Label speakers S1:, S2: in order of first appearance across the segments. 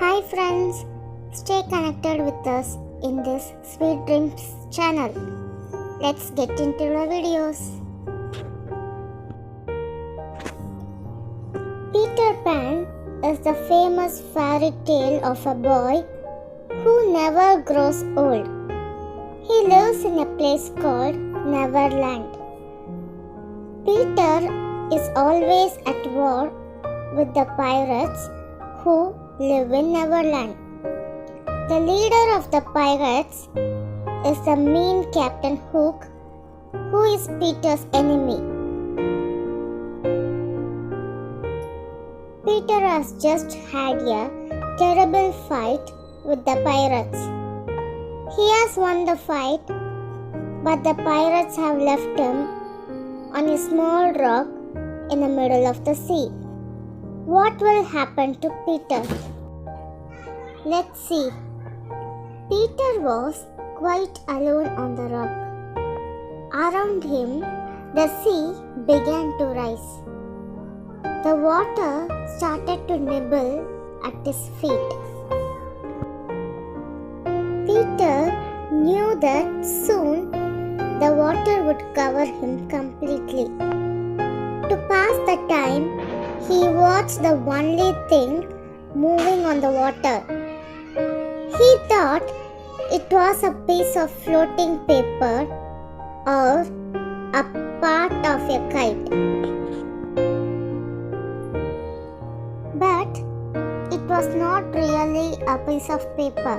S1: Hi friends, stay connected with us in this Sweet Dreams channel. Let's get into the videos. Peter Pan is the famous fairy tale of a boy who never grows old. He lives in a place called Neverland. Peter is always at war with the pirates who live in Neverland. The leader of the pirates is the mean Captain Hook, who is Peter's enemy. Peter has just had a terrible fight with the pirates. He has won the fight, but the pirates have left him on a small rock in the middle of the sea. What will happen to Peter? Let's see. Peter was quite alone on the rock. Around him, the sea began to rise. The water started to nibble at his feet. Peter knew that soon the water would cover him completely. To pass the time, he watched the only thing moving on the water. He thought it was a piece of floating paper or a part of a kite. But it was not really a piece of paper.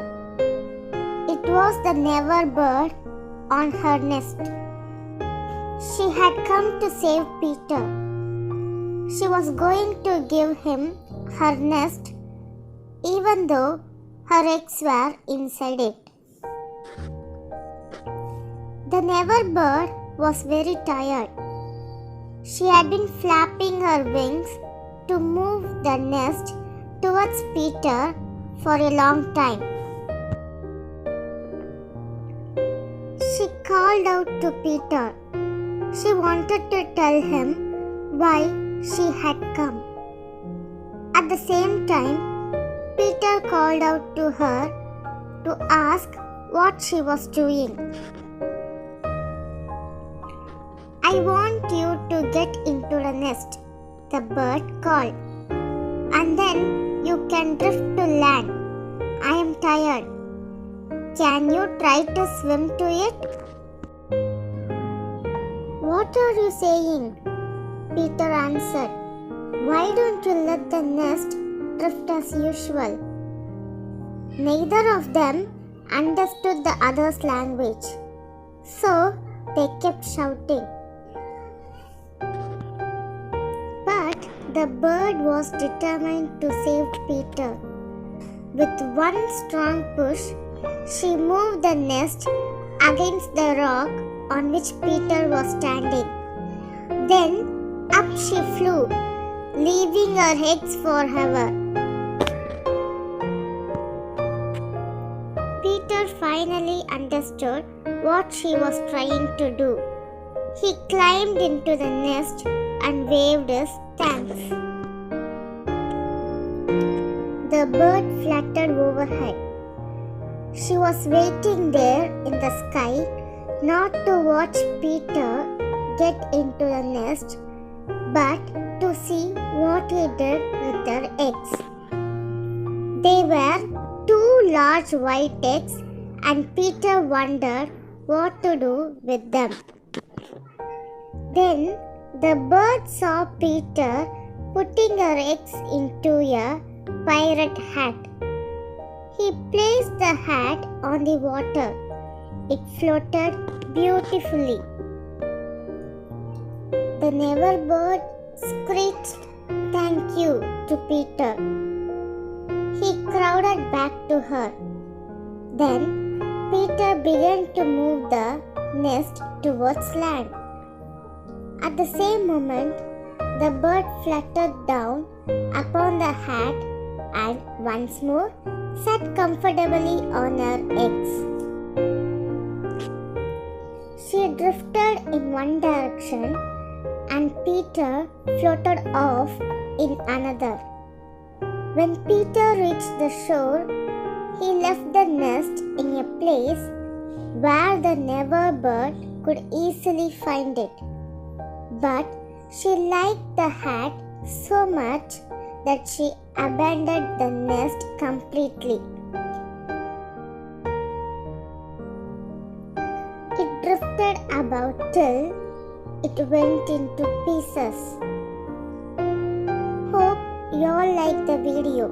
S1: It was the Never bird on her nest. She had come to save Peter. She was going to give him her nest even though her eggs were inside it. The Never bird was very tired. She had been flapping her wings to move the nest towards Peter for a long time. She called out to Peter. She wanted to tell him why she had come. At the same time, Peter called out to her to ask what she was doing. I want you to get into the nest, the bird called, and then you can drift to land. I am tired. Can you try to swim to it? What are you saying? Peter answered. Why don't you let the nest drift as usual? Neither of them understood the other's language, so they kept shouting. But the bird was determined to save Peter. With one strong push, she moved the nest against the rock on which Peter was standing. Then up she flew, leaving her eggs forever. Peter finally understood what she was trying to do. He climbed into the nest and waved his thanks. The bird fluttered overhead. She was waiting there in the sky, not to watch Peter get into the nest, but to see what he did with their eggs. They were two large white eggs, and Peter wondered what to do with them. Then the bird saw Peter putting her eggs into a pirate hat. He placed the hat on the water. It floated beautifully. The Never bird screeched thank you to Peter. He crowded back to her. Then Peter began to move the nest towards land. At the same moment, the bird fluttered down upon the hat and once more sat comfortably on her eggs. She drifted in one direction and Peter floated off in another. When Peter reached the shore, he left the nest in a place where the never bird could easily find it. But she liked the hat so much that she abandoned the nest completely. It drifted about till it went into pieces. Hope you all like the video.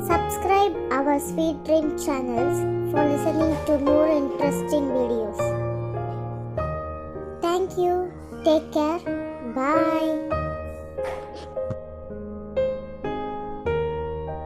S1: Subscribe our Sweet Dream channels for listening to more interesting videos. Thank you. Take care. Bye.